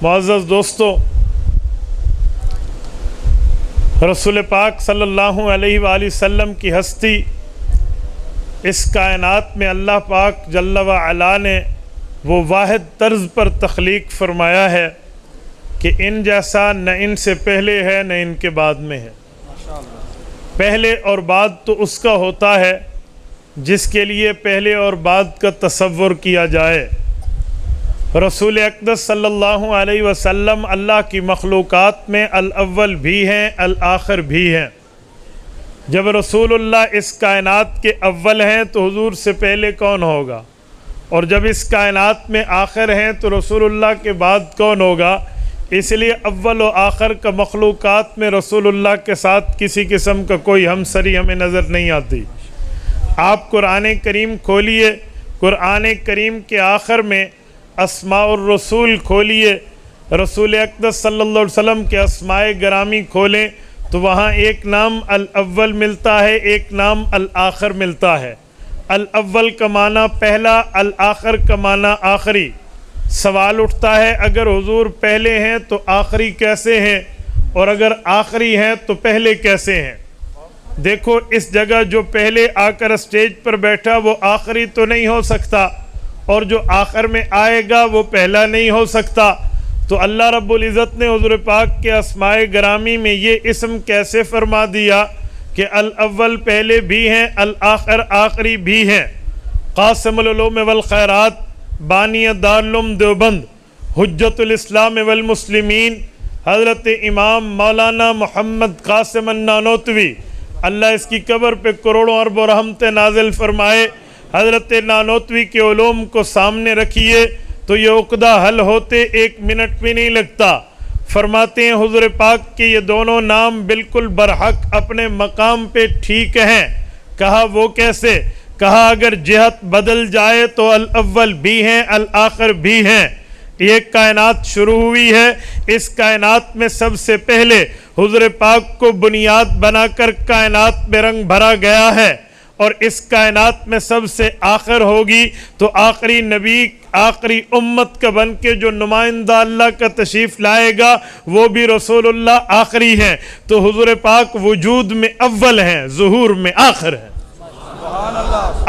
معزز دوستو، رسول پاک صلی اللہ علیہ وآلہ وسلم کی ہستی اس کائنات میں اللہ پاک جل وعلا نے وہ واحد طرز پر تخلیق فرمایا ہے کہ ان جیسا نہ ان سے پہلے ہے نہ ان کے بعد میں ہے۔ پہلے اور بعد تو اس کا ہوتا ہے جس کے لیے پہلے اور بعد کا تصور کیا جائے۔ رسول اقدس صلی اللہ علیہ وسلم اللہ کی مخلوقات میں الاول بھی ہیں الآخر بھی ہیں۔ جب رسول اللہ اس کائنات کے اول ہیں تو حضور سے پہلے کون ہوگا، اور جب اس کائنات میں آخر ہیں تو رسول اللہ کے بعد کون ہوگا؟ اس لیے اول و آخر کا مخلوقات میں رسول اللہ کے ساتھ کسی قسم کا کوئی ہمسری ہمیں نظر نہیں آتی۔ آپ قرآن کریم کھولیے، قرآن کریم کے آخر میں اسماء الرسول کھولیے، رسول اقدس صلی اللہ علیہ وسلم کے اسماء گرامی کھولیں تو وہاں ایک نام الاول ملتا ہے، ایک نام الآخر ملتا ہے۔ الاول کا معنی پہلا، الآخر کا معنی آخری۔ سوال اٹھتا ہے اگر حضور پہلے ہیں تو آخری کیسے ہیں، اور اگر آخری ہیں تو پہلے کیسے ہیں؟ دیکھو اس جگہ جو پہلے آ کر اسٹیج پر بیٹھا وہ آخری تو نہیں ہو سکتا، اور جو آخر میں آئے گا وہ پہلا نہیں ہو سکتا۔ تو اللہ رب العزت نے حضور پاک کے اسماء گرامی میں یہ اسم کیسے فرما دیا کہ الاول پہلے بھی ہیں الآخر آخری بھی ہیں؟ قاسم العلوم والخیرات، بانی دارالعلوم دیوبند، حجت الاسلام والمسلمین، حضرت امام مولانا محمد قاسم النانوتوی، اللہ اس کی قبر پہ کروڑوں ارب و رحمتیں نازل فرمائے۔ حضرت نانوتوی کے علوم کو سامنے رکھیے تو یہ عقدہ حل ہوتے 1 منٹ بھی نہیں لگتا۔ فرماتے ہیں حضور پاک کے یہ دونوں نام بالکل برحق اپنے مقام پہ ٹھیک ہیں۔ کہا وہ کیسے؟ کہا اگر جہت بدل جائے تو الاول بھی ہیں الآخر بھی ہیں۔ یہ کائنات شروع ہوئی ہے، اس کائنات میں سب سے پہلے حضور پاک کو بنیاد بنا کر کائنات میں رنگ بھرا گیا ہے، اور اس کائنات میں سب سے آخر ہوگی تو آخری نبی آخری امت کا بن کے جو نمائندہ اللہ کا تشریف لائے گا وہ بھی رسول اللہ آخری ہیں۔ تو حضور پاک وجود میں اول ہیں، ظہور میں آخر ہیں۔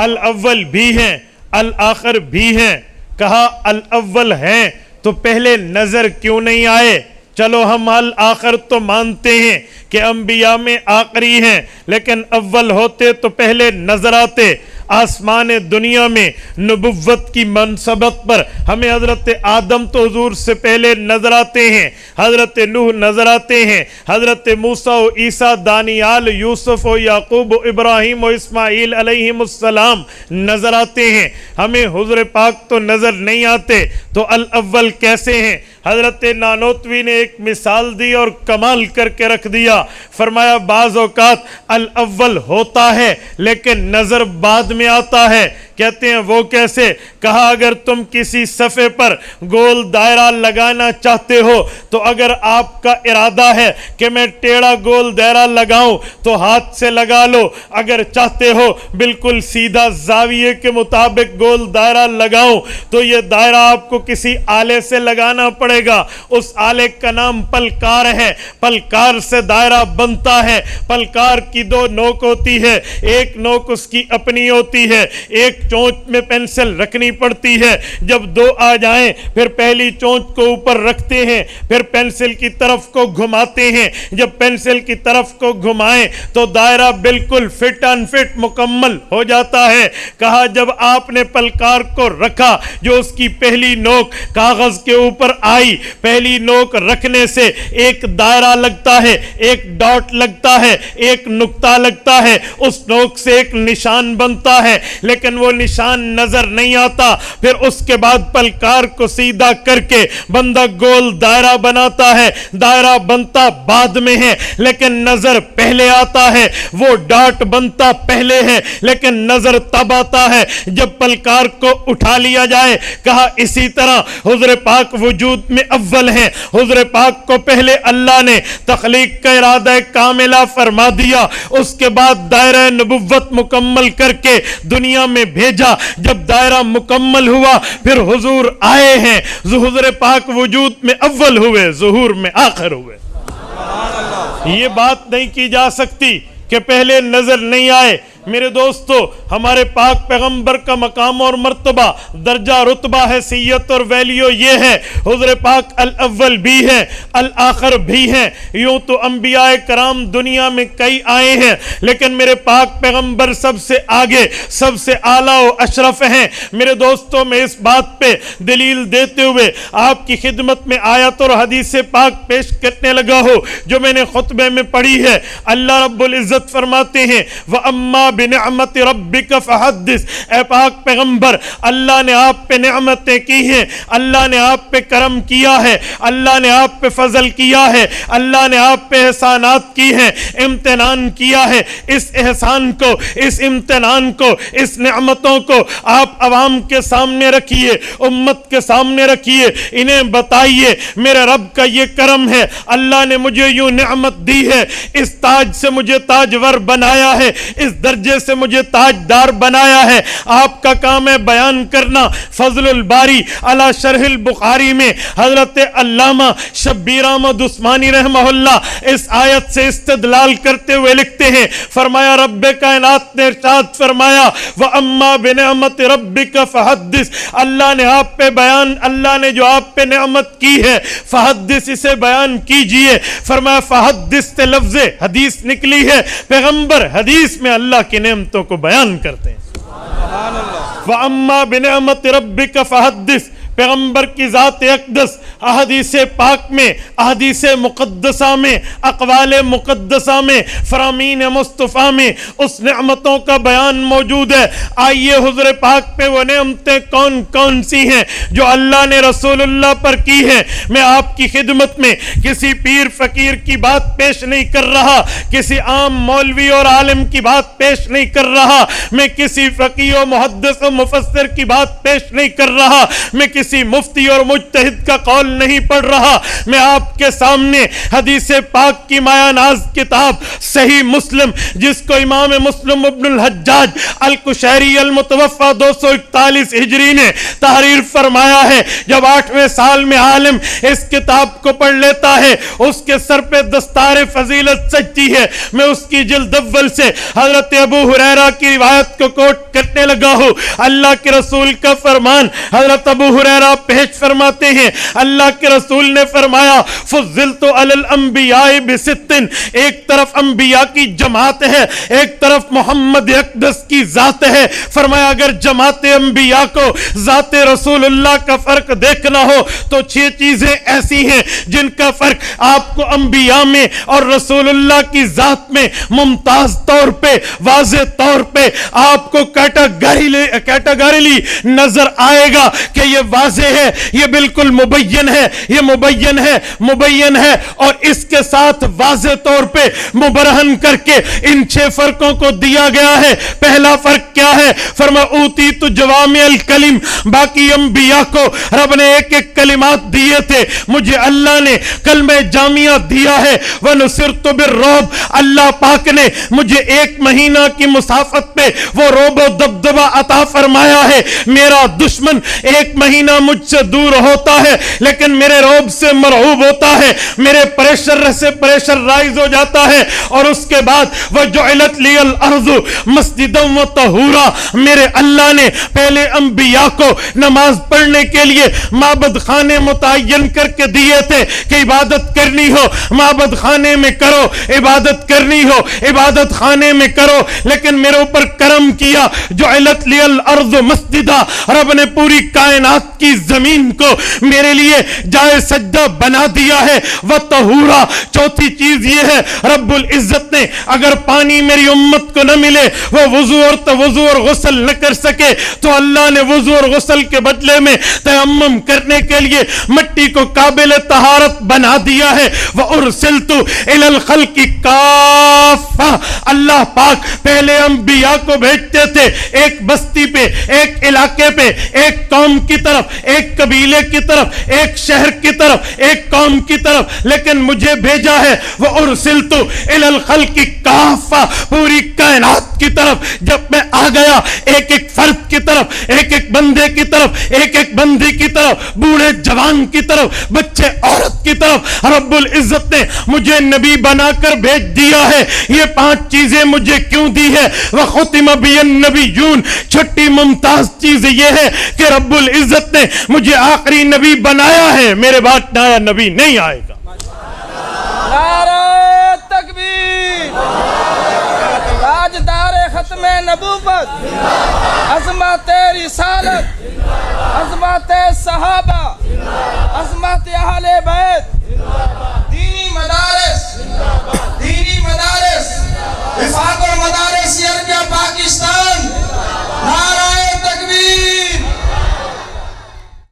الاول بھی ہیں الآخر بھی ہیں۔ کہا الاول ہیں تو پہلے نظر کیوں نہیں آئے؟ چلو ہم الآخر تو مانتے ہیں کہ انبیاء میں آخری ہیں، لیکن اول ہوتے تو پہلے نظر آتے۔ آسمان دنیا میں نبوت کی منصبت پر ہمیں حضرت آدم تو حضور سے پہلے نظر آتے ہیں، حضرت نوح نظر آتے ہیں، حضرت موسیٰ و عیسیٰ، دانیال، یوسف و یعقوب و ابراہیم و اسماعیل علیہم السلام نظر آتے ہیں۔ ہمیں حضور پاک تو نظر نہیں آتے، تو الاول کیسے ہیں؟ حضرت نانوتوی نے ایک مثال دی اور کمال کر کے رکھ دیا۔ فرمایا بعض اوقات الاول ہوتا ہے لیکن نظر بعد میں آتا ہے۔ کہتے ہیں وہ کیسے؟ کہا اگر تم کسی صفحے پر گول دائرہ لگانا چاہتے ہو تو اگر آپ کا ارادہ ہے کہ میں ٹیڑھا گول دائرہ لگاؤں تو ہاتھ سے لگا لو، اگر چاہتے ہو بالکل سیدھا زاویے کے مطابق گول دائرہ لگاؤں تو یہ دائرہ آپ کو کسی آلے سے لگانا پڑے گا۔ اس آلے کا نام پلکار ہے، پلکار سے دائرہ بنتا ہے۔ پلکار کی 2 نوک ہوتی ہے، ایک نوک اس کی اپنی ہوتی ہے، ایک چونچ میں پینسل رکھنی پڑتی ہے۔ جب 2 آ جائیں پھر پہلی چونچ کو اوپر رکھتے ہیں، پھر پینسل کی طرف کو گھماتے ہیں۔ جب پینسل کی طرف کو گھمائیں تو دائرہ بالکل فٹ ان فٹ مکمل ہو جاتا ہے۔ کہا جب آپ نے پلکار کو رکھا، جو اس کی پہلی نوک کاغذ کے اوپر آئی، پہلی نوک رکھنے سے ایک دائرہ لگتا ہے، ایک ڈاٹ لگتا ہے، ایک نقطہ لگتا ہے، اس نوک سے ایک نشان بنتا ہے، لیکن وہ نشان نظر نہیں آتا۔ پھر اس کے بعد پلکار کو سیدھا کر کے بندہ گول دائرہ بناتا ہے۔ دائرہ بنتا بعد میں ہے لیکن نظر پہلے آتا ہے، وہ ڈاٹ بنتا پہلے ہے لیکن نظر تب آتا ہے جب پلکار کو اٹھا لیا جائے۔ کہا اسی طرح حضور پاک وجود میں اول ہیں۔ حضور پاک کو پہلے اللہ نے تخلیق کا ارادہ کاملہ فرما دیا، اس کے بعد دائرہ نبوت مکمل کر کے دنیا میں بھیجا، جب دائرہ مکمل ہوا پھر حضور آئے ہیں، حضور پاک وجود میں اول ہوئے، ظہور میں آخر ہوئے۔ یہ بات نہیں کی جا سکتی کہ پہلے نظر نہیں آئے۔ میرے دوستو، ہمارے پاک پیغمبر کا مقام اور مرتبہ، درجہ، رتبہ، حیثیت اور ویلیو یہ ہے، حضور پاک الاول بھی ہیں، الآخر بھی ہیں۔ یوں تو انبیاء کرام دنیا میں کئی آئے ہیں، لیکن میرے پاک پیغمبر سب سے آگے، سب سے اعلیٰ و اشرف ہیں۔ میرے دوستو، میں اس بات پہ دلیل دیتے ہوئے آپ کی خدمت میں آیت اور حدیث پاک پیش کرنے لگا ہوں جو میں نے خطبے میں پڑھی ہے۔ اللہ رب العزت فرماتے ہیں وَأَمَّا بِنِعْمَتِ رَبِّكَ فَحَدِّثْ، اے پاک پیغمبر، اللہ نے آپ پہ نعمتیں کی ہیں، اللہ نے آپ پہ کرم کیا ہے، اللہ نے آپ پہ فضل کیا ہے، اللہ نے آپ پہ احسانات کی ہیں، امتنان کیا ہے۔ اس احسان کو، اس امتنان کو، اس نعمتوں کو آپ عوام کے سامنے رکھیے، امت کے سامنے رکھیے، انہیں بتائیے میرے رب کا یہ کرم ہے، اللہ نے مجھے یوں نعمت دی ہے، اس تاج سے مجھے تاجور بنایا ہے، اس درجے سے مجھے تاجدار بنایا ہے۔ آپ کا کام ہے بیان کرنا۔ فضل الباری علی شرح البخاری میں حضرت علامہ شبیر احمد عثمانی رحمہ اللہ اس آیت سے استدلال کرتے ہوئے لکھتے ہیں، فرمایا رب کائنات نے ارشاد فرمایا وَأَمَّا بِنِعْمَتِ رَبِّكَ فَحَدِّثْ، اللہ نے آپ پہ بیان، اللہ نے جو آپ پہ نعمت کی ہے فحدث، اسے بیان کیجئے۔ فرمایا فحدث سے لفظ حدیث نکلی ہے، پیغمبر حدیث میں اللہ کی نعمتوں کو بیان کرتے ہیں۔ وَأَمَّا بِنِعْمَتِ رَبِّكَ فَحَدِّثْ، پیغمبر کی ذات اقدس احادیث پاک میں، احادیث مقدسہ میں، اقوال مقدسہ میں، فرامین مصطفیٰ میں اس نعمتوں کا بیان موجود ہے۔ آئیے حضور پاک پہ وہ نعمتیں کون کون سی ہیں جو اللہ نے رسول اللہ پر کی ہیں۔ میں آپ کی خدمت میں کسی پیر فقیر کی بات پیش نہیں کر رہا، کسی عام مولوی اور عالم کی بات پیش نہیں کر رہا، میں کسی فقیہ و محدث و مفسر کی بات پیش نہیں کر رہا، میں کسی مفتی اور مجتہد کا قول نہیں پڑھ رہا، میں آپ کے سامنے حدیث پاک کی مایہ ناز کتاب صحیح مسلم، جس کو امام مسلم ابن الحجاج القشیری المتوفى 241 ہجری نے تحریر فرمایا ہے، جب 8ویں سال میں عالم اس کتاب کو پڑھ لیتا ہے اس کے سر پہ دستار فضیلت سجتی ہے۔ میں اس کی جلد اول سے حضرت ابو ہریرہ کی روایت کو کوٹ کرنے لگا ہوں۔ اللہ کے رسول کا فرمان، حضرت ابو ہریرہ پیش فرماتے ہیں، اللہ کے رسول نے فرمایا فضلت علی الانبیاء بستن، ایک طرف انبیاء کی جماعت ہے، ایک طرف محمد اقدس کی ذات ہے۔ فرمایا اگر جماعت انبیاء کو ذات رسول اللہ کا فرق دیکھنا ہو تو 6 چیزیں ایسی ہیں جن کا فرق آپ کو انبیاء میں اور رسول اللہ کی ذات میں ممتاز طور پہ، واضح طور پہ آپ کو کیٹاگریلی نظر آئے گا کہ یہ واضح ہے، یہ بالکل مبین ہے، یہ مبین ہے اور اس کے ساتھ واضح طور پہ مبرہن کر کے ان 6 فرقوں کو دیا گیا ہے۔ پہلا فرق کیا ہے؟ فرمایا اوتیت جوامع الکلم، باقی انبیاء کو رب نے ایک ایک کلمات دیے تھے، مجھے اللہ نے کلمہ جامعہ دیا ہے۔ ونصرت بالرعب، اللہ پاک نے مجھے 1 مہینہ کی مسافت پہ وہ رعب و دبدبہ عطا فرمایا ہے۔ میرا دشمن 1 مہینہ مجھ سے دور ہوتا ہے لیکن میرے رعب سے مرعوب ہوتا ہے، میرے پریشر سے پریشر رائز ہو جاتا ہے، اور اس کے بعد وَجُعِلَتْ لِيَ الْأَرْضُ مَسْجِدًا وَطَهُورًا، میرے اللہ نے پہلے انبیاء کو نماز پڑھنے کے لیے معبد خانے متعین کر کے دیے تھے کہ عبادت کرنی ہو معبد خانے میں کرو، عبادت کرنی ہو عبادت خانے میں کرو، لیکن میرے اوپر کرم کیا، جُعِلَتْ لِيَ الْأَرْضُ مَسْجِدًا، رب نے پوری کائنات کی زمین کو میرے لیے جائے سجدہ بنا دیا ہے۔ وطہورا، چوتھی چیز یہ ہے رب العزت نے اگر پانی میری امت کو نہ ملے، وہ وضو اور غسل نہ کر سکے، تو اللہ نے وضو اور غسل کے بدلے میں تیمم کرنے کے لیے مٹی کو قابل طہارت بنا دیا ہے۔ وَأُرْسِلْتُ إِلَى الْخَلْقِ كَافَّةً، اللہ پاک پہلے انبیاء کو بھیجتے تھے ایک بستی پہ، ایک علاقے پہ، ایک قوم کی طرف، ایک قبیلے کی طرف، ایک شہر کی طرف، ایک قوم کی طرف، لیکن مجھے بھیجا ہے وَأُرْسِلْتُ إِلَى الْخَلْقِ كَافَّةً، پوری کائنات کی طرف جب میں آ گیا، ایک ایک فرد کی طرف، ایک ایک بندے کی طرف، ایک ایک بندی کی طرف، بوڑھے جوان کی طرف، بچے عورت کی طرف، رب العزت نے مجھے نبی بنا کر بھیج دیا ہے۔ یہ 5 چیزیں مجھے کیوں دی ہے؟ وَخُتِمَ بِيَ النَّبِيُّونَ، چھٹی ممتاز چیز یہ ہے کہ رب العزت نے مجھے آخری نبی بنایا ہے، میرے بعد نیا نبی نہیں آئے گا۔ نعرہ تکبیر، تاجدار ختم نبوت، عظمت رسالت، عظمت صحابہ، عظمت اہل بیت،